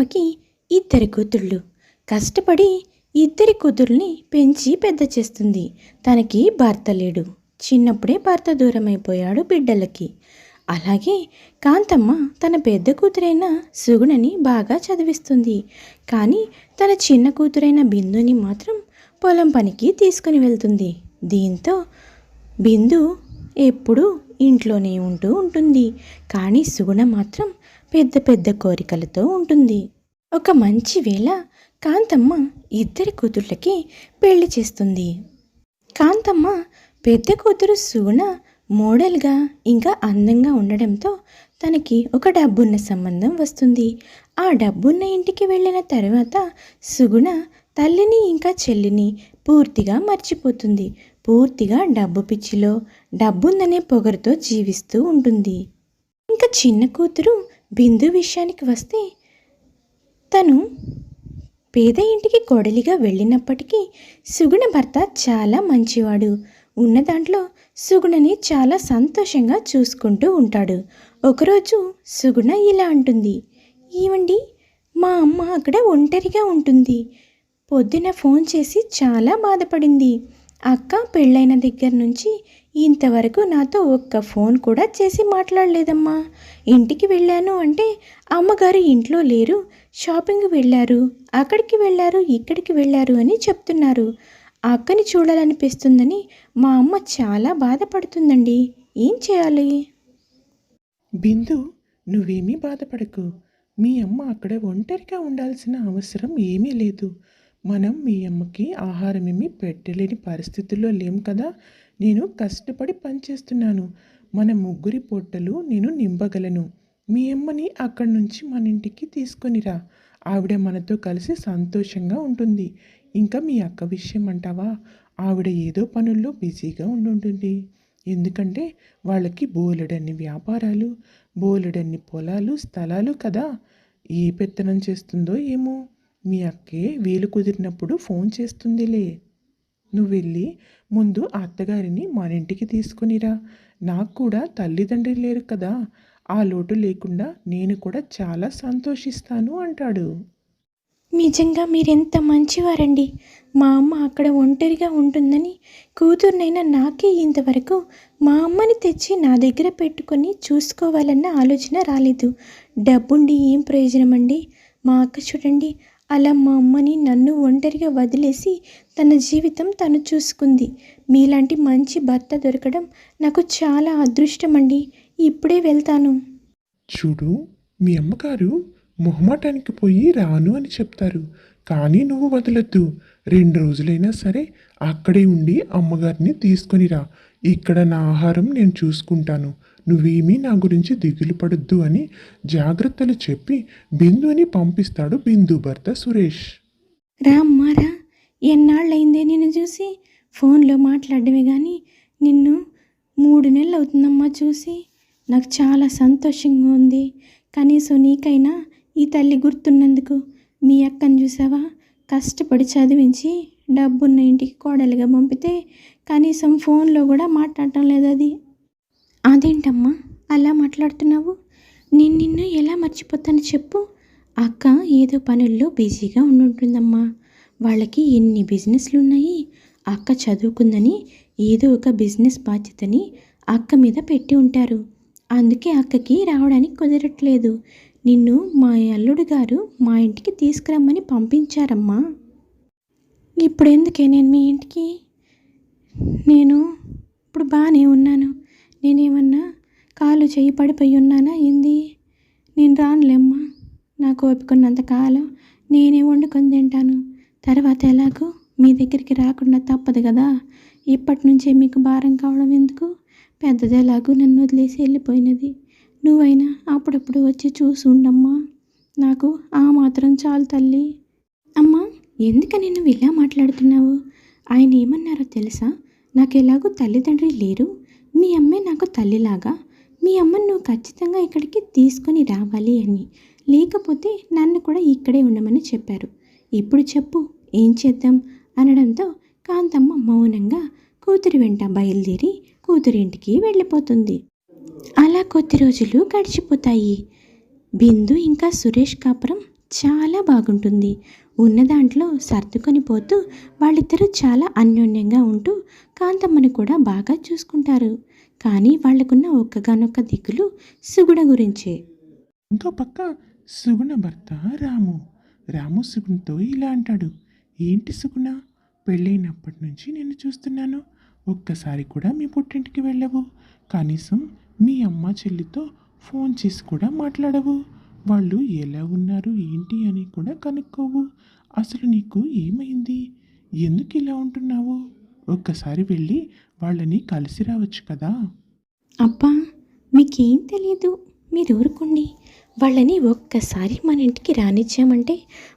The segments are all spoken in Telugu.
కాంతమ్మకి ఇద్దరు కూతుళ్ళు. కష్టపడి ఇద్దరి కూతుర్ని పెంచి పెద్ద చేస్తుంది. తనకి భర్త లేడు. చిన్నప్పుడే భర్త దూరమైపోయాడు బిడ్డలకి. అలాగే కాంతమ్మ తన పెద్ద కూతురైన సుగుణని బాగా చదివిస్తుంది. కానీ తన చిన్న కూతురైన బిందుని మాత్రం పొలం పనికి తీసుకుని వెళ్తుంది. దీంతో బిందు ఎప్పుడూ ఇంట్లోనే ఉంటూ ఉంటుంది. కానీ సుగుణ మాత్రం పెద్ద పెద్ద కోరికలతో ఉంటుంది. ఒక మంచి వేళ కాంతమ్మ ఇద్దరి కూతుళ్ళకి పెళ్లి చేస్తుంది. కాంతమ్మ పెద్ద కూతురు సుగుణ మోడల్గా ఇంకా అందంగా ఉండడంతో తనకి ఒక డబ్బున్న సంబంధం వస్తుంది. ఆ డబ్బున్న ఇంటికి వెళ్ళిన తర్వాత సుగుణ తల్లిని ఇంకా చెల్లిని పూర్తిగా మర్చిపోతుంది. పూర్తిగా డబ్బు పిచ్చిలో డబ్బుందనే పొగరుతో జీవిస్తూ ఉంటుంది. ఇంకా చిన్న కూతురు బిందు విషయానికి వస్తే తను పేద ఇంటికి కోడలిగా వెళ్ళినప్పటికీ సుగుణ భర్త చాలా మంచివాడు. ఉన్న దాంట్లో సుగుణని చాలా సంతోషంగా చూసుకుంటూ ఉంటాడు. ఒకరోజు సుగుణ ఇలా అంటుంది, ఏమండి, మా అమ్మ అక్కడ ఒంటరిగా ఉంటుంది. పొద్దున ఫోన్ చేసి చాలా బాధపడింది. అక్క పెళ్ళైన దగ్గర నుంచి ఇంతవరకు నాతో ఒక్క ఫోన్ కూడా చేసి మాట్లాడలేదమ్మా. ఇంటికి వెళ్ళాను అంటే అమ్మగారు ఇంట్లో లేరు, షాపింగ్ వెళ్ళారు, అక్కడికి వెళ్ళారు, ఇక్కడికి వెళ్ళారు అని చెప్తున్నారు. ఆ అక్కని చూడాలనిపిస్తుందని మా అమ్మ చాలా బాధపడుతుందండి. ఏం చేయాలి? బిందు, నువ్వేమీ బాధపడకు. మీ అమ్మ అక్కడ ఒంటరిగా ఉండాల్సిన అవసరం ఏమీ లేదు. మనం మీ అమ్మకి ఆహారం ఏమీ పెట్టలేని పరిస్థితుల్లో లేం కదా. నేను కష్టపడి పనిచేస్తున్నాను. మన ముగ్గురి పొట్టలు నేను నింపగలను. మీ అమ్మని అక్కడి నుంచి మన ఇంటికి తీసుకొనిరా. ఆవిడ మనతో కలిసి సంతోషంగా ఉంటుంది. ఇంకా మీ అక్క విషయం అంటావా, ఆవిడ ఏదో పనుల్లో బిజీగా ఉండుంటుంది. ఎందుకంటే వాళ్ళకి బోలెడన్ని వ్యాపారాలు, బోలెడన్ని పొలాలు, స్థలాలు కదా. ఏ పెత్తనం చేస్తుందో ఏమో. మీ అక్కే వీలు కుదిరినప్పుడు ఫోన్ చేస్తుందిలే. నువ్వు వెళ్ళి ముందు అత్తగారిని మన ఇంటికి తీసుకునిరా. నాకు కూడా తల్లిదండ్రులు లేరు కదా. ఆ లోటు లేకుండా నేను కూడా చాలా సంతోషిస్తాను అంటాడు. నిజంగా మీరెంత మంచివారండి. మా అమ్మ అక్కడ ఒంటరిగా ఉంటుందని కూతుర్నైనా నాకే ఇంతవరకు మా అమ్మని తెచ్చి నా దగ్గర పెట్టుకొని చూసుకోవాలన్న ఆలోచన రాలేదు. డబ్బుండి ఏం ప్రయోజనం అండి? మా అక్క చూడండి, అలా మా అమ్మని నన్ను ఒంటరిగా వదిలేసి తన జీవితం తను చూసుకుంది. మీలాంటి మంచి భర్త దొరకడం నాకు చాలా అదృష్టం అండి. ఇప్పుడే వెళ్తాను. చూడు, మీ అమ్మగారు మొహమాటానికి పోయి రాను అని చెప్తారు. కానీ నువ్వు వదలొద్దు. 2 రోజులైనా సరే అక్కడే ఉండి అమ్మగారిని తీసుకొనిరా. ఇక్కడ నా ఆహారం నేను చూసుకుంటాను. నువ్వేమీ నా గురించి దిగులు పడొద్దు అని జాగ్రత్తలు చెప్పి బిందుని పంపిస్తాడు బిందు భర్త సురేష్. రా అమ్మా రా, ఎన్నాళ్ళయిందే నిన్ను చూసి. ఫోన్లో మాట్లాడమే కానీ నిన్ను 3 నెలలు అవుతుందమ్మా చూసి. నాకు చాలా సంతోషంగా ఉంది. కనీసం నీకైనా ఈ తల్లి గుర్తున్నందుకు. మీ అక్కను చూసావా, కష్టపడి చదివించి డబ్బున్న ఇంటికి కోడలిగా పంపితే కనీసం ఫోన్లో కూడా మాట్లాడటం లేదు. అదేంటమ్మా అలా మాట్లాడుతున్నావు? నేను నిన్ను ఎలా మర్చిపోతాను చెప్పు. అక్క ఏదో పనుల్లో బిజీగా ఉంటుందమ్మా. వాళ్ళకి ఎన్ని బిజినెస్లు ఉన్నాయి. అక్క చదువుకుందని ఏదో ఒక బిజినెస్ బాధ్యతని అక్క మీద పెట్టి ఉంటారు. అందుకే అక్కకి రావడానికి కుదరట్లేదు. నిన్ను మా అల్లుడు గారు మా ఇంటికి తీసుకురమ్మని పంపించారమ్మా. ఇప్పుడు ఎందుకే నేను మీ ఇంటికి? నేను ఇప్పుడు బాగానే ఉన్నాను. నేనేమన్నా కాలు చెయ్యి పడిపోయి ఉన్నానా ఏంది? నేను రానులేమ్మా. నాకు ఓపికన్నంత కాలం నేనే వండుకొని తింటాను. తర్వాత ఎలాగో మీ దగ్గరికి రాకుండా తప్పదు కదా. ఇప్పటి నుంచే మీకు భారం కావడం ఎందుకు? పెద్దది ఎలాగో నన్ను వదిలేసి వెళ్ళిపోయినది. నువ్వైనా అప్పుడప్పుడు వచ్చి చూసి ఉండమ్మా. నాకు ఆ మాత్రం చాలు తల్లి. అమ్మా, ఎందుకని నువ్వు ఇలా మాట్లాడుతున్నావు? ఆయన ఏమన్నారో తెలుసా? నాకు ఎలాగో తల్లిదండ్రి లేరు. మీ అమ్మే నాకు తల్లిలాగా. మీ అమ్మని నువ్వు ఖచ్చితంగా ఇక్కడికి తీసుకొని రావాలి అని. లేకపోతే నన్ను కూడా ఇక్కడే ఉండమని చెప్పారు. ఇప్పుడు చెప్పు, ఏం చేద్దాం అనడంతో కాంతమ్మ మౌనంగా కూతురి వెంట బయలుదేరి కూతురింటికి వెళ్ళిపోతుంది. అలా కొద్ది రోజులు గడిచిపోతాయి. బిందు ఇంకా సురేష్ కాపురం చాలా బాగుంటుంది. ఉన్న దాంట్లో సర్దుకొని పోతూ వాళ్ళిద్దరూ చాలా అన్యోన్యంగా ఉంటూ కాంతమ్మని కూడా బాగా చూసుకుంటారు. కానీ వాళ్ళకున్న ఒక్కగానొక్క దిగులు సుగుణ గురించే. ఇంకో పక్క సుగుణ భర్త రాము. రాము సుగుణతో ఇలా అంటాడు, ఏంటి సుగుణ, పెళ్ళైనప్పటి నుంచి నేను చూస్తున్నాను, ఒక్కసారి కూడా మీ పుట్టింటికి వెళ్ళవు, కనీసం మీ అమ్మ చెల్లితో ఫోన్ చేసి కూడా మాట్లాడవు, వాళ్ళు ఎలా ఉన్నారు ఏంటి అని కూడా కనుక్కోవు. అసలు నీకు ఏమైంది, ఎందుకు ఇలా ఉంటున్నావు, ఒక్కసారి వెళ్ళి వాళ్ళని కలిసి రావచ్చు కదా. అబ్బా, మీకేం తెలీదు, మీరు ఊరుకోండి. వాళ్ళని ఒక్కసారి మన ఇంటికి రానిచ్చామంటే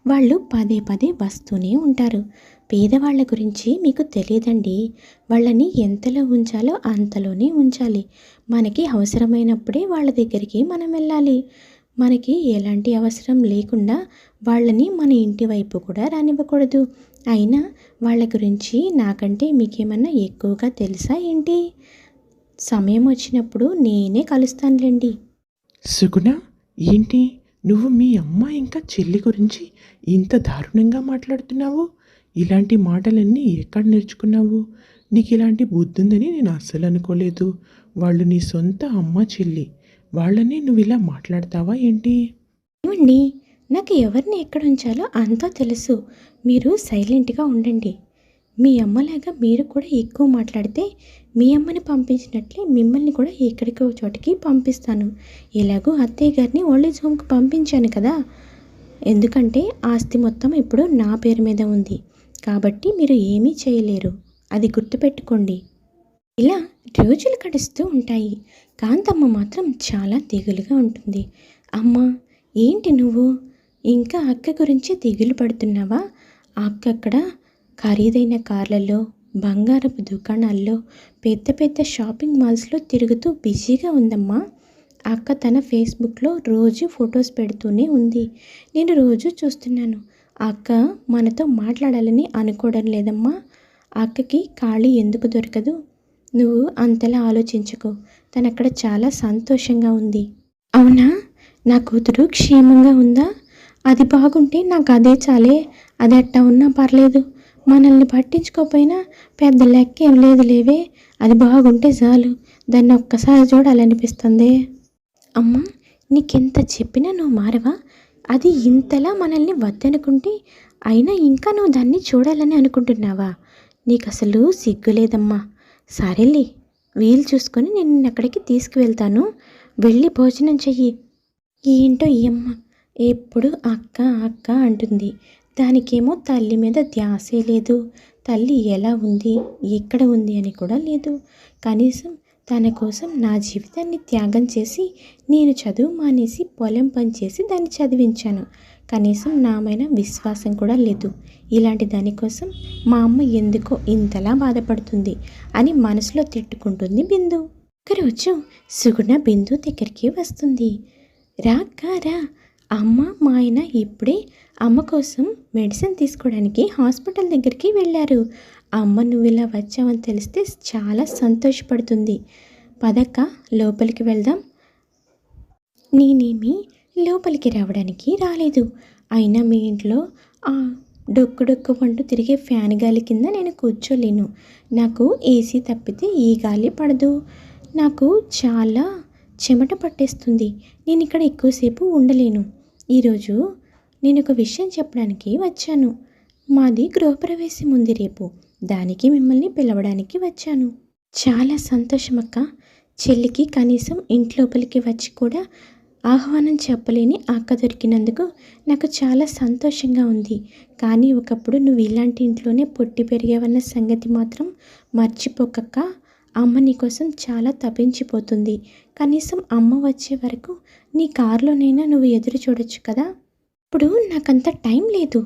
వాళ్ళు పదే పదే వస్తూనే ఉంటారు. పేదవాళ్ళ గురించి మీకు తెలియదండి. వాళ్ళని ఎంతలో ఉంచాలో అంతలోనే ఉంచాలి. మనకి అవసరమైనప్పుడే వాళ్ళ దగ్గరికి మనం వెళ్ళాలి. మనకి ఎలాంటి అవసరం లేకుండా వాళ్ళని మన ఇంటి వైపు కూడా రానివ్వకూడదు. అయినా వాళ్ళ గురించి నాకంటే మీకేమన్నా ఎక్కువగా తెలుసా ఏంటి? సమయం వచ్చినప్పుడు నేనే కలుస్తానులేండి. సుగుణ, ఏంటి నువ్వు మీ అమ్మ ఇంకా చెల్లి గురించి ఇంత దారుణంగా మాట్లాడుతున్నావు? ఇలాంటి మాటలన్నీ ఎక్కడ నేర్చుకున్నావు? నీకు ఇలాంటి బుద్ధి ఉందని నేను అస్సలు అనుకోలేదు. వాళ్ళు నీ సొంత అమ్మ చెల్లి, వాళ్ళని నువ్వు ఇలా మాట్లాడతావా ఏంటి? ఏమండి, నాకు ఎవరిని ఎక్కడ ఉంచాలో అంతా తెలుసు. మీరు సైలెంట్గా ఉండండి. మీ అమ్మలాగా మీరు కూడా ఎక్కువ మాట్లాడితే మీ అమ్మని పంపించినట్లే మిమ్మల్ని కూడా ఎక్కడికో చోటికి పంపిస్తాను. ఎలాగో అత్తయ్య గారిని ఓల్డేజ్ హోమ్కి పంపించాను కదా. ఎందుకంటే ఆస్తి మొత్తం ఇప్పుడు నా పేరు మీద ఉంది. కాబట్టి మీరు ఏమీ చేయలేరు, అది గుర్తుపెట్టుకోండి. ఇలా రోజులు గడుస్తూ ఉంటాయి. కాంతమ్మ మాత్రం చాలా దిగులుగా ఉంటుంది. అమ్మ, ఏంటి నువ్వు ఇంకా అక్క గురించి దిగులు పడుతున్నావా? ఆ అక్క అక్కడ ఖరీదైన కార్లలో, బంగారపు దుకాణాల్లో, పెద్ద పెద్ద షాపింగ్ మాల్స్లో తిరుగుతూ బిజీగా ఉందమ్మా. ఆ అక్క తన ఫేస్బుక్లో రోజు ఫొటోస్ పెడుతూనే ఉంది. నేను రోజు చూస్తున్నాను. ఆ అక్క మనతో మాట్లాడాలని అనుకోవడం లేదమ్మా. ఆ అక్కకి ఖాళీ ఎందుకు దొరకదు? నువ్వు అంతలా ఆలోచించుకో. తను అక్కడ చాలా సంతోషంగా ఉంది. అవునా? నా కూతురు క్షేమంగా ఉందా? అది బాగుంటే నాకు అదే చాలే. అది అట్టా ఉన్నా పర్లేదు. మనల్ని పట్టించుకోకపోయినా పెద్ద లెక్క ఏం లేదు లేవే. అది బాగుంటే చాలు. దాన్ని ఒక్కసారి చూడాలనిపిస్తుంది. అమ్మ, నీకెంత చెప్పినా నువ్వు మారవా? అది ఇంతలా మనల్ని వద్దనుకుంటే అయినా ఇంకా నువ్వు దాన్ని చూడాలని అనుకుంటున్నావా? నీకు అసలు సిగ్గులేదమ్మా. సరేలే, వీలు చూసుకొని నేను నిన్ను అక్కడికి తీసుకువెళ్తాను. వెళ్ళి భోజనం చెయ్యి. ఏంటో ఈ అమ్మ ఎప్పుడు అక్క అక్క అంటుంది. దానికేమో తల్లి మీద ధ్యాసే లేదు. తల్లి ఎలా ఉంది, ఎక్కడ ఉంది అని కూడా లేదు. కనీసం తన కోసం నా జీవితాన్ని త్యాగం చేసి నేను చదువు మానేసి పొలం పనిచేసి దాన్ని చదివించాను. కనీసం నామైన విశ్వాసం కూడా లేదు. ఇలాంటి దానికోసం మా అమ్మ ఎందుకో ఇంతలా బాధపడుతుంది అని మనసులో తిట్టుకుంటుంది బిందు. ఒకరోజు సుగుణ బిందు దగ్గరికి వస్తుంది. రా రా, అమ్మ మా ఆయన ఇప్పుడే అమ్మ కోసం మెడిసిన్ తీసుకోవడానికి హాస్పిటల్ దగ్గరికి వెళ్ళారు. అమ్మ నువ్వు ఇలా వచ్చావని తెలిస్తే చాలా సంతోషపడుతుంది. పదక్క, లోపలికి వెళ్దాం. నేనేమి లోపలికి రావడానికి రాలేదు. అయినా మీ ఇంట్లో ఆ డొక్కు డొక్కు పంటూ తిరిగే ఫ్యాన్ గాలి కింద నేను కూర్చోలేను. నాకు ఏసీ తప్పితే ఈ గాలి పడదు. నాకు చాలా చెమట పట్టేస్తుంది. నేను ఇక్కడ ఎక్కువసేపు ఉండలేను. ఈరోజు నేను ఒక విషయం చెప్పడానికి వచ్చాను. మాది గృహప్రవేశం ఉంది రేపు. దానికి మిమ్మల్ని పిలవడానికి వచ్చాను. చాలా సంతోషం అక్క. చెల్లికి కనీసం ఇంట్లోపలికి వచ్చి కూడా ఆహ్వానం చెప్పలేని అక్క దొరికినందుకు నాకు చాలా సంతోషంగా ఉంది. కానీ ఒకప్పుడు నువ్వు ఇలాంటి ఇంట్లోనే పుట్టి పెరిగావన్న సంగతి మాత్రం మర్చిపోకక్క. అమ్మ నీకోసం చాలా తపించిపోతుంది. కనీసం అమ్మ వచ్చే వరకు నీ కారులోనైనా నువ్వు ఎదురు చూడొచ్చు కదా. ఇప్పుడు నాకంత టైం లేదు.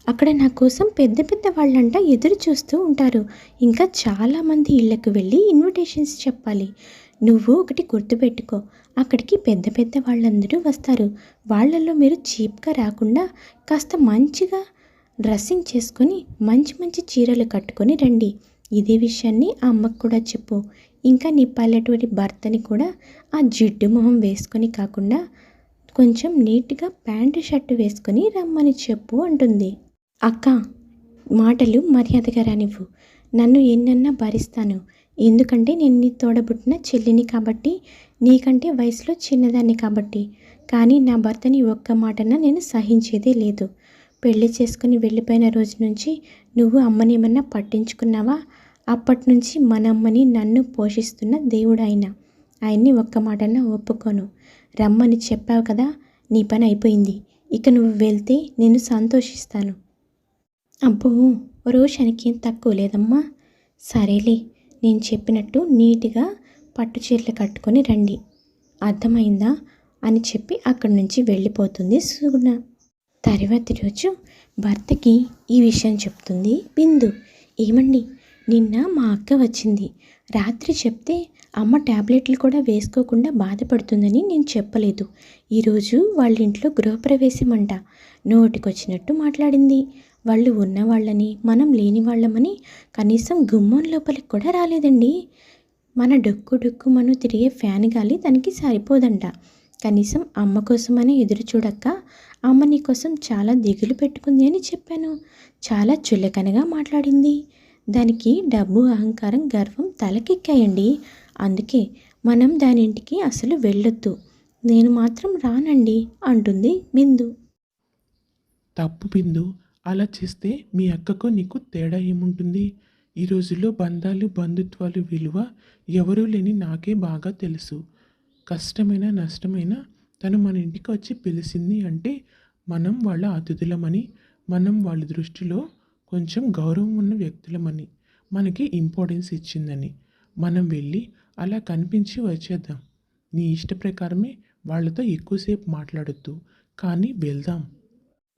అక్కడ నా కోసం పెద్ద పెద్ద వాళ్ళంట ఎదురు చూస్తూ ఉంటారు. ఇంకా చాలామంది ఇళ్ళకు వెళ్ళి ఇన్విటేషన్స్ చెప్పాలి. నువ్వు ఒకటి గుర్తుపెట్టుకో, అక్కడికి పెద్ద పెద్ద వాళ్ళందరూ వస్తారు. వాళ్ళల్లో మీరు చీప్గా రాకుండా కాస్త మంచిగా డ్రెస్సింగ్ చేసుకొని మంచి మంచి చీరలు కట్టుకొని రండి. ఇదే విషయాన్ని ఆ అమ్మకు కూడా చెప్పు. ఇంకా నీ పల్లెటూరి భర్తని కూడా ఆ జిడ్డు మొహం వేసుకొని కాకుండా కొంచెం నీట్గా ప్యాంటు షర్టు వేసుకొని రమ్మని చెప్పు అంటుంది. అక్క, మాటలు మర్యాదగా రానివ్వు. నన్ను ఎన్నన్నా భరిస్తాను. ఎందుకంటే నేను నీ తోడబుట్టిన చెల్లిని కాబట్టి, నీకంటే వయసులో చిన్నదాన్ని కాబట్టి. కానీ నా భర్తని ఒక్క మాటన నేను సహించేదే లేదు. పెళ్లి చేసుకుని వెళ్ళిపోయిన రోజు నుంచి నువ్వు అమ్మనేమన్నా పట్టించుకున్నావా? అప్పటి నుంచి మన అమ్మని నన్ను పోషిస్తున్న దేవుడు ఆయన. ఆయన్ని ఒక్క మాటన ఒప్పుకోను. రమ్మని చెప్పావు కదా, నీ పని అయిపోయింది. ఇక నువ్వు వెళ్తే నేను సంతోషిస్తాను. అబ్బో, రోషానికి ఏం తక్కువ లేదమ్మా. సరేలే, నేను చెప్పినట్టు నీట్గా పట్టు చీరలు కట్టుకొని రండి, అర్థమైందా అని చెప్పి అక్కడి నుంచి వెళ్ళిపోతుంది సుగుణ. తర్వాతి రోజు భర్తకి ఈ విషయం చెప్తుంది బిందు. ఏమండి, నిన్న మా అక్క వచ్చింది. రాత్రి చెప్తే అమ్మ ట్యాబ్లెట్లు కూడా వేసుకోకుండా బాధపడుతుందని నేను చెప్పలేదు. ఈరోజు వాళ్ళ ఇంట్లో గృహప్రవేశం అంట. నోటికొచ్చినట్టు మాట్లాడింది. వాళ్ళు ఉన్నవాళ్ళని మనం లేని వాళ్ళమని కనీసం గుమ్మం లోపలికి కూడా రాలేదండి. మన డొక్కు డొక్కు మనం తిరిగే ఫ్యాన్ గాలి దానికి సరిపోదంట. కనీసం అమ్మ కోసమని ఎదురు చూడక్క, అమ్మ నీ కోసం చాలా దిగులు పెట్టుకుంది అని చెప్పాను. చాలా చులకనగా మాట్లాడింది. దానికి డబ్బు, అహంకారం, గర్వం తలకెక్కాయండి. అందుకే మనం దాని ఇంటికి అసలు వెళ్ళొద్దు. నేను మాత్రం రానండి అంటుంది బిందు. తప్పు బిందు. అలా చేస్తే మీ అక్కకు నీకు తేడా ఏముంటుంది? ఈ రోజుల్లో బంధాలు, బంధుత్వాలు విలువ ఎవరూ లేని నాకే బాగా తెలుసు. కష్టమైన నష్టమైన తను మన ఇంటికి వచ్చి పిలిచింది అంటే మనం వాళ్ళ అతిథులమని, మనం వాళ్ళ దృష్టిలో కొంచెం గౌరవం ఉన్న వ్యక్తులమని, మనకి ఇంపార్టెన్స్ ఇచ్చిందని. మనం వెళ్ళి అలా కనిపించి వచ్చేద్దాం. నీ ఇష్ట ప్రకారమే వాళ్ళతో ఎక్కువసేపు మాట్లాడొద్దు, కానీ వెళ్దాం.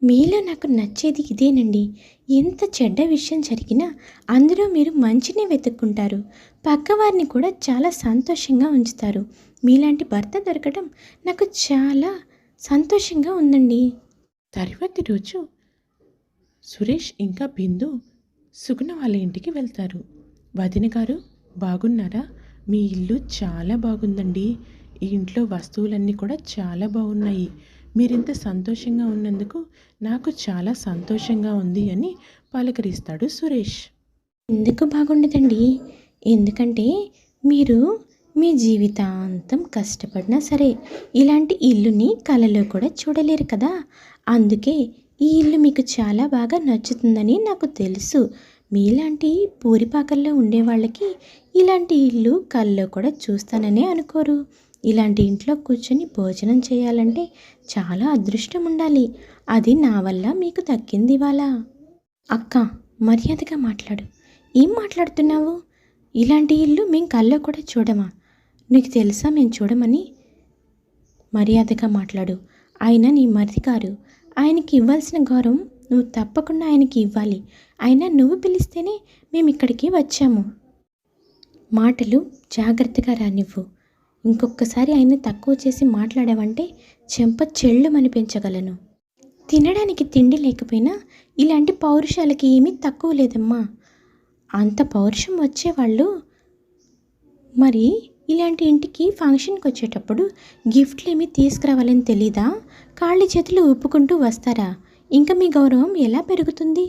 మీలో నాకు నచ్చేది ఇదేనండి. ఎంత చెడ్డ విషయం జరిగినా అందులో మీరు మంచినే వెతుక్కుంటారు. పక్కవారిని కూడా చాలా సంతోషంగా ఉంచుతారు. మీలాంటి భర్త దొరకడం నాకు చాలా సంతోషంగా ఉందండి. తర్వాతి రోజు సురేష్ ఇంకా బిందు సుగుణ వాళ్ళ ఇంటికి వెళ్తారు. వదిన గారు, బాగున్నారా? మీ ఇల్లు చాలా బాగుందండి. ఈ ఇంట్లో వస్తువులన్నీ కూడా చాలా బాగున్నాయి. మీరింత సంతోషంగా ఉన్నందుకు నాకు చాలా సంతోషంగా ఉంది అని పలకరిస్తాడు సురేష్. ఎందుకు బాగుండదండి? ఎందుకంటే మీరు మీ జీవితాంతం కష్టపడినా సరే ఇలాంటి ఇల్లుని కలలో కూడా చూడలేరు కదా. అందుకే ఈ ఇల్లు మీకు చాలా బాగా నచ్చుతుందని నాకు తెలుసు. మీలాంటి పూరిపాకల్లో ఉండేవాళ్ళకి ఇలాంటి ఇల్లు కల్లో కూడా చూస్తాననే అనుకోరు. ఇలాంటి ఇంట్లో కూర్చొని భోజనం చేయాలంటే చాలా అదృష్టం ఉండాలి. అది నా వల్ల మీకు దక్కింది ఇవాళ. అక్క, మర్యాదగా మాట్లాడు. ఏం మాట్లాడుతున్నావు? ఇలాంటి ఇల్లు మేము కల్లో కూడా చూడమా? నీకు తెలుసా మేము చూడమని? మర్యాదగా మాట్లాడు. ఆయన నీ మరిది గారు. ఆయనకి ఇవ్వాల్సిన గౌరవం నువ్వు తప్పకుండా ఆయనకి ఇవ్వాలి. అయినా నువ్వు పిలిస్తేనే మేము ఇక్కడికి వచ్చాము. మాటలు జాగ్రత్తగా రానివ్వు. ఇంకొకసారి ఆయన తక్కువ చేసి మాట్లాడావంటే చెంప చెళ్ళుమని పెంచగలను. తినడానికి తిండి లేకపోయినా ఇలాంటి పౌరుషాలకి ఏమీ తక్కువ లేదమ్మా. అంత పౌరుషం వచ్చేవాళ్ళు మరి ఇలాంటి ఇంటికి ఫంక్షన్కి వచ్చేటప్పుడు గిఫ్ట్లు ఏమీ తీసుకురావాలని తెలీదా? కాళ్ళు చేతులు ఊపుకుంటూ వస్తారా? ఇంకా మీ గౌరవం ఎలా పెరుగుతుంది?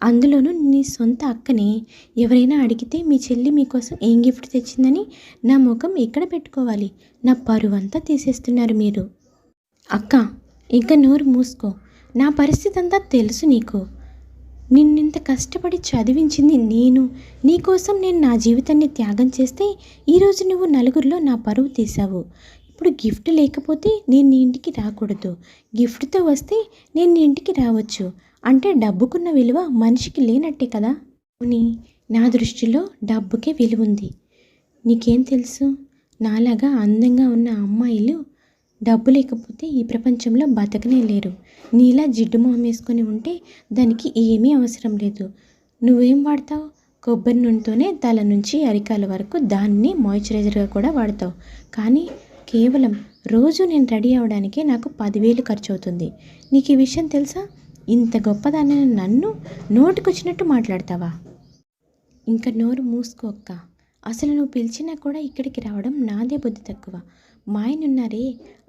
అందులోనూ నీ సొంత అక్కని ఎవరైనా అడిగితే మీ చెల్లి మీకోసం ఏం గిఫ్ట్ తెచ్చిందని నా ముఖం ఎక్కడ పెట్టుకోవాలి? నా పరువంతా తీసేస్తున్నారు మీరు. అక్క, ఇంకా నోరు మూసుకో. నా పరిస్థితి అంతా తెలుసు నీకు. నిన్నింత కష్టపడి చదివించింది నేను. నీకోసం నేను నా జీవితాన్ని త్యాగం చేస్తే ఈరోజు నువ్వు నలుగురిలో నా పరువు తీసావు. ఇప్పుడు గిఫ్ట్ లేకపోతే నేను నీ ఇంటికి రాకూడదు. గిఫ్ట్తో వస్తే నేను నీ ఇంటికి రావచ్చు. అంటే డబ్బుకున్న విలువ మనిషికి లేనట్టే కదా. నా దృష్టిలో డబ్బుకే విలువ ఉంది. నీకేం తెలుసు? నాలాగా అందంగా ఉన్న అమ్మాయిలు డబ్బు లేకపోతే ఈ ప్రపంచంలో బతకనే లేరు. నీలా జిడ్డు మొహం వేసుకొని ఉంటే దానికి ఏమీ అవసరం లేదు. నువ్వేం వాడతావు? కొబ్బరి నూనెతోనే తల నుంచి అరికాల వరకు దాన్ని మాయిశ్చరైజర్గా కూడా వాడతావు. కానీ కేవలం రోజు నేను రెడీ అవ్వడానికే నాకు 10,000 ఖర్చు అవుతుంది. నీకు ఈ విషయం తెలుసా? ఇంత గొప్పదాన్ని నన్ను నోటికొచ్చినట్టు మాట్లాడతావా? ఇంకా నోరు మూసుకోక్క. అసలు నువ్వు పిలిచినా కూడా ఇక్కడికి రావడం నాదే బుద్ధి తక్కువ. మా ఆయన ఉన్నారే,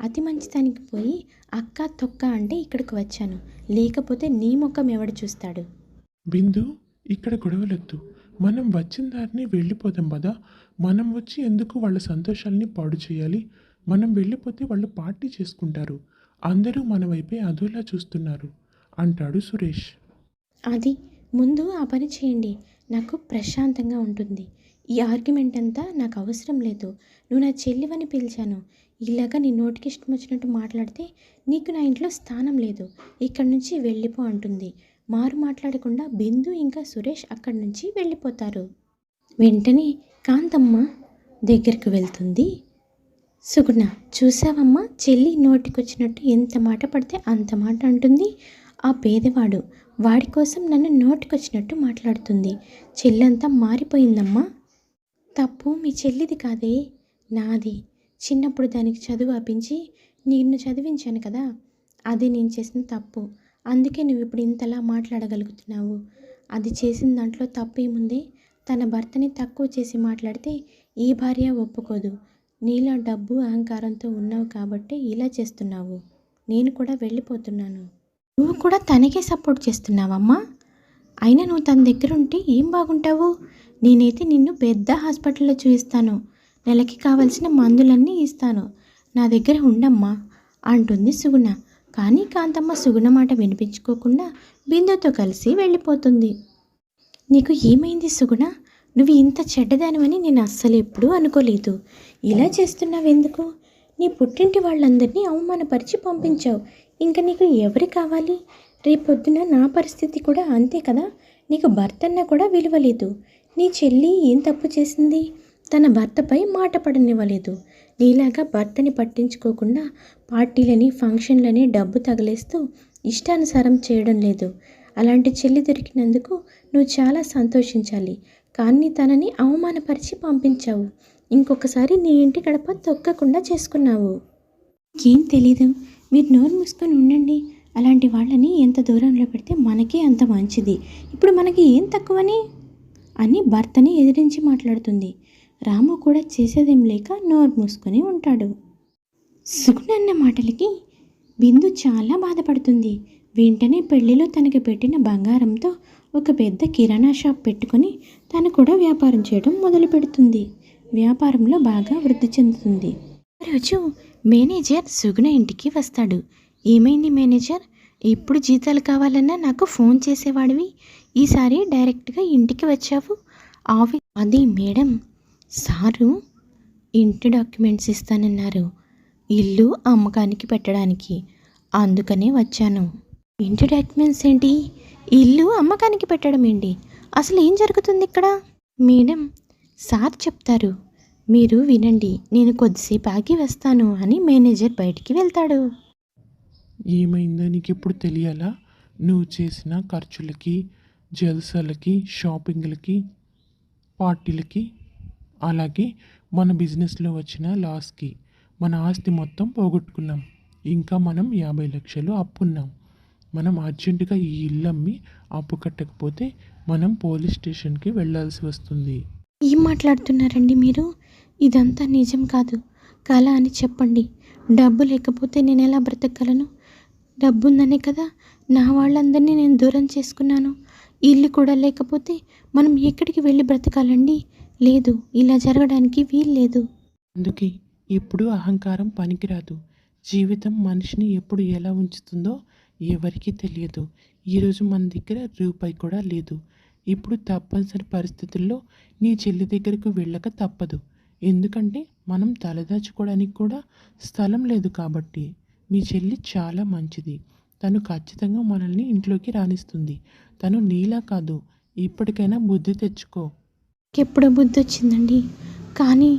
అతి మంచితనానికి పోయి అక్క తొక్క అంటే ఇక్కడికి వచ్చాను. లేకపోతే నీ ముఖం ఎవడు చూస్తాడు? బిందు, ఇక్కడ గొడవలొద్దు. మనం వచ్చిన దారిని వెళ్ళిపోదాం పదా. మనం వచ్చి ఎందుకు వాళ్ళ సంతోషాల్ని పాడు చేయాలి? మనం వెళ్ళిపోతే వాళ్ళు పార్టీ చేసుకుంటారు. అందరూ మన వైపే అదోలా చూస్తున్నారు అంటాడు సురేష్. అది ముందు ఆ పని చేయండి, నాకు ప్రశాంతంగా ఉంటుంది. ఈ ఆర్గ్యుమెంట్ అంతా నాకు అవసరం లేదు. నువ్వు నా చెల్లివని పిలిచాను. ఇలాగా నీ నోటికి ఇష్టం వచ్చినట్టు మాట్లాడితే నీకు నా ఇంట్లో స్థానం లేదు. ఇక్కడి నుంచి వెళ్ళిపో అంటుంది. మారు మాట్లాడకుండా బిందు ఇంకా సురేష్ అక్కడి నుంచి వెళ్ళిపోతారు. వెంటనే కాంతమ్మ దగ్గరికి వెళ్తుంది. సుగుణ, చూసావమ్మా, చెల్లి నోటికొచ్చినట్టు ఎంత మాట పడితే అంత మాట అంటుంది. ఆ పేదవాడు వాడి కోసం నన్ను నోటికొచ్చినట్టు మాట్లాడుతుంది. చెల్లంతా మారిపోయిందమ్మా. తప్పు మీ చెల్లిది కాదే, నాది. చిన్నప్పుడు దానికి చదువు ఆపించి నిన్ను చదివించాను కదా, అది నేను చేసిన తప్పు. అందుకే నువ్వు ఇప్పుడు ఇంతలా మాట్లాడగలుగుతున్నావు. అది చేసిన దాంట్లో తప్పేముంది? తన భర్తని తక్కువ చేసి మాట్లాడితే ఈ భార్య ఒప్పుకోదు. నీలో డబ్బు అహంకారంతో ఉన్నావు కాబట్టి ఇలా చేస్తున్నావు. నేను కూడా వెళ్ళిపోతున్నాను. నువ్వు కూడా తనకే సపోర్ట్ చేస్తున్నావమ్మా. అయినా నువ్వు తన దగ్గర ఉంటే ఏం బాగుంటావు? నేనైతే నిన్ను పెద్ద హాస్పిటల్లో చూపిస్తాను. నెలకి కావాల్సిన మందులన్నీ ఇస్తాను. నా దగ్గర ఉండమ్మా అంటుంది సుగుణ. కానీ కాంతమ్మ సుగుణ మాట వినిపించుకోకుండా బిందుతో కలిసి వెళ్ళిపోతుంది. నీకు ఏమైంది సుగుణ? నువ్వు ఇంత చెడ్డదానివని నేను అస్సలు ఎప్పుడూ అనుకోలేదు. ఇలా చేస్తున్నావెందుకు? నీ పుట్టింటి వాళ్ళందరినీ అవమానపరిచి పంపించావు. ఇంకా నీకు ఎవరు కావాలి? రేపొద్దున నా పరిస్థితి కూడా అంతే కదా. నీకు భర్తన్న కూడా విలువ లేదు. నీ చెల్లి ఏం తప్పు చేసింది? తన భర్తపై మాట పడనివ్వలేదు. నీలాగా భర్తని పట్టించుకోకుండా పార్టీలని ఫంక్షన్లని డబ్బు తగిలేస్తూ ఇష్టానుసారం చేయడం లేదు. అలాంటి చెల్లి దొరికినందుకు నువ్వు చాలా సంతోషించాలి. కానీ తనని అవమానపరిచి పంపించావు. ఇంకొకసారి నీ ఇంటి గడప తొక్కకుండా చేసుకున్నావు. ఏం తెలీదు, మీరు నోరు మూసుకొని ఉండండి. అలాంటి వాళ్ళని ఎంత దూరంలో పెడితే మనకే అంత మంచిది. ఇప్పుడు మనకి ఏం తక్కువని అని భర్తని ఎదిరించి మాట్లాడుతుంది. రాము కూడా చేసేదేం లేక నోరు మూసుకొని ఉంటాడు. సుగుణ అన్న మాటలకి బిందు చాలా బాధపడుతుంది. వెంటనే పెళ్లిలో తనకి పెట్టిన బంగారంతో ఒక పెద్ద కిరాణా షాప్ పెట్టుకొని తను కూడా వ్యాపారం చేయడం మొదలు పెడుతుంది. వ్యాపారంలో బాగా వృద్ధి చెందుతుంది. రోజు మేనేజర్ సుగుణ ఇంటికి వస్తాడు. ఏమైంది మేనేజర్? ఎప్పుడు జీతాలు కావాలన్నా నాకు ఫోన్ చేసేవాడివి, ఈసారి డైరెక్ట్గా ఇంటికి వచ్చావు. అది మేడం, సారు ఇంటి డాక్యుమెంట్స్ ఇస్తానన్నారు, ఇల్లు అమ్మకానికి పెట్టడానికి. అందుకనే వచ్చాను. ఇంటి డాక్యుమెంట్స్ ఏంటి? ఇల్లు అమ్మకానికి పెట్టడం ఏంటి? అసలు ఏం జరుగుతుంది ఇక్కడ? మేడం, సార్ చెప్తారు, మీరు వినండి, నేను కొద్దిసేపు ఆగి వస్తాను అని మేనేజర్ బయటికి వెళ్తాడు. ఏమైందో నీకు ఇప్పుడు తెలియాలా? నువ్వు చేసిన ఖర్చులకి, జల్సాలకి, షాపింగ్లకి, పార్టీలకి, అలాగే మన బిజినెస్లో వచ్చిన లాస్కి మన ఆస్తి మొత్తం పోగొట్టుకున్నాం. ఇంకా మనం 50 లక్షలు అప్పున్నాం. మనం అర్జెంటుగా ఈ ఇల్లు అమ్మి అప్పు కట్టకపోతే మనం పోలీస్ స్టేషన్కి వెళ్ళాల్సి వస్తుంది. ఏం మాట్లాడుతున్నారండి మీరు? ఇదంతా నిజం కాదు, కళ అని చెప్పండి. డబ్బు లేకపోతే నేను ఎలా బ్రతకగలను? డబ్బు ఉందనే కదా నా వాళ్ళందరినీ నేను దూరం చేసుకున్నాను. ఇల్లు కూడా లేకపోతే మనం ఎక్కడికి వెళ్ళి బ్రతకాలండి? లేదు, ఇలా జరగడానికి వీల్లేదు. అందుకే ఎప్పుడు అహంకారం పనికిరాదు. జీవితం మనిషిని ఎప్పుడు ఎలా ఉంచుతుందో ఎవరికీ తెలియదు. ఈరోజు మన దగ్గర రూపాయి కూడా లేదు. ఇప్పుడు తప్పనిసరి పరిస్థితుల్లో నీ చెల్లి దగ్గరకు వెళ్ళక తప్పదు. ఎందుకంటే మనం తలదాచుకోవడానికి కూడా స్థలం లేదు కాబట్టి. మీ చెల్లి చాలా మంచిది. తను ఖచ్చితంగా మనల్ని ఇంట్లోకి రానిస్తుంది. తను నీలా కాదు. ఇప్పటికైనా బుద్ధి తెచ్చుకో. ఎప్పుడో బుద్ధి వచ్చిందండి, కానీ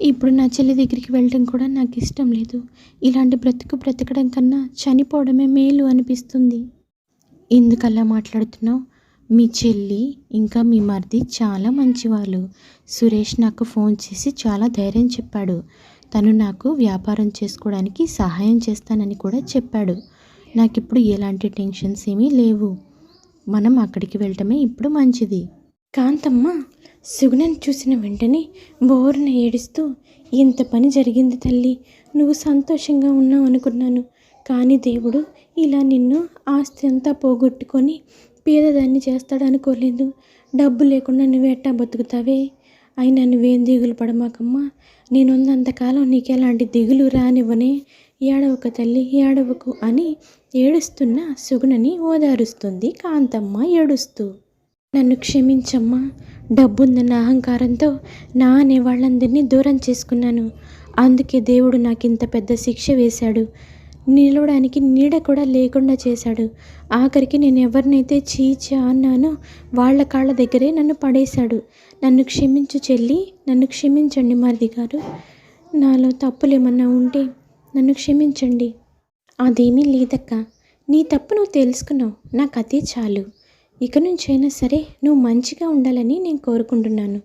ఇప్పుడు నా చెల్లి దగ్గరికి వెళ్ళడం కూడా నాకు ఇష్టం లేదు. ఇలాంటి బ్రతకడం కన్నా చనిపోవడమే మేలు అనిపిస్తుంది. ఎందుకలా మాట్లాడుతున్నావు? మీ చెల్లి ఇంకా మీ మరిది చాలా మంచివాళ్ళు. సురేష్ నాకు ఫోన్ చేసి చాలా ధైర్యం చెప్పాడు. తను నాకు వ్యాపారం చేసుకోవడానికి సహాయం చేస్తానని కూడా చెప్పాడు. నాకు ఇప్పుడు ఎలాంటి టెన్షన్స్ ఏమీ లేవు. మనం అక్కడికి వెళ్ళటమే ఇప్పుడు మంచిది. కాంతమ్మ సుగుణని చూసిన వెంటనే బోరున ఏడుస్తూ, ఇంత పని జరిగింది తల్లి, నువ్వు సంతోషంగా ఉన్నావు అనుకున్నాను. కానీ దేవుడు ఇలా నిన్ను ఆస్తి అంతా పోగొట్టుకొని పేదదాన్ని చేస్తాడు అనుకోలేదు. డబ్బు లేకుండా నువ్వు ఎట్టా బతుకుతావే? అయినా నువ్వేం దిగులు పడమాకమ్మా. నేనున్నంతకాలం నీకెలాంటి దిగులు రానివ్వనే. ఏడవకు తల్లి, ఏడవకు అని ఏడుస్తున్న సుగుణని ఓదారుస్తుంది కాంతమ్మ ఏడుస్తూ. నన్ను క్షమించమ్మా. డబ్బుందన్న అహంకారంతో నా అనే వాళ్ళందరినీ దూరం చేసుకున్నాను. అందుకే దేవుడు నాకింత పెద్ద శిక్ష వేశాడు. నిలవడానికి నీడ కూడా లేకుండా చేశాడు. ఆఖరికి నేను ఎవరినైతే చీచా అన్నానో వాళ్ళ కాళ్ళ దగ్గరే నన్ను పడేశాడు. నన్ను క్షమించు చెల్లి, నన్ను క్షమించండి మరిది గారు. నాలో తప్పులేమన్నా ఉంటే నన్ను క్షమించండి. అదేమీ లేదక్క. నీ తప్పు నువ్వు తెలుసుకున్నావు. నాకు అదే చాలు. ఇక నుంచైనా సరే నువ్వు మంచిగా ఉండాలని నేను కోరుకుంటున్నాను.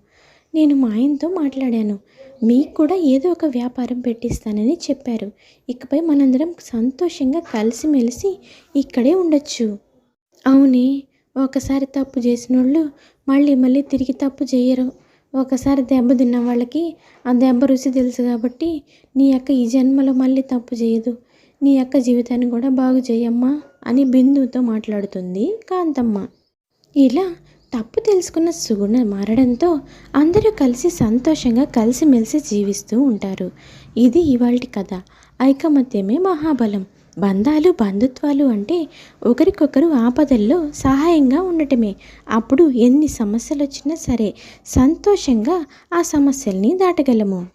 నేను మా ఆయనతో మాట్లాడాను. మీకు కూడా ఏదో ఒక వ్యాపారం పెట్టిస్తానని చెప్పారు. ఇకపై మనందరం సంతోషంగా కలిసిమెలిసి ఇక్కడే ఉండొచ్చు. అవునే, ఒకసారి తప్పు చేసినోళ్ళు మళ్ళీ తిరిగి తప్పు చేయరు. ఒకసారి దెబ్బ తిన్న వాళ్ళకి ఆ దెబ్బ రుచి తెలుసు కాబట్టి నీ అక్క ఈ జన్మలో మళ్ళీ తప్పు చేయదు. నీ అక్క జీవితాన్ని కూడా బాగు చేయమ్మా అని బిందుతో మాట్లాడుతుంది కాంతమ్మ. ఇలా తప్పు తెలుసుకున్న సుగుణ మారడంతో అందరూ కలిసి సంతోషంగా కలిసిమెలిసి జీవిస్తూ ఉంటారు. ఇది ఇవాల్టి కథ. ఐకమత్యమే మహాబలం. బంధాలు బంధుత్వాలు అంటే ఒకరికొకరు ఆపదల్లో సహాయంగా ఉండటమే. అప్పుడు ఎన్ని సమస్యలు వచ్చినా సరే సంతోషంగా ఆ సమస్యల్ని దాటగలము.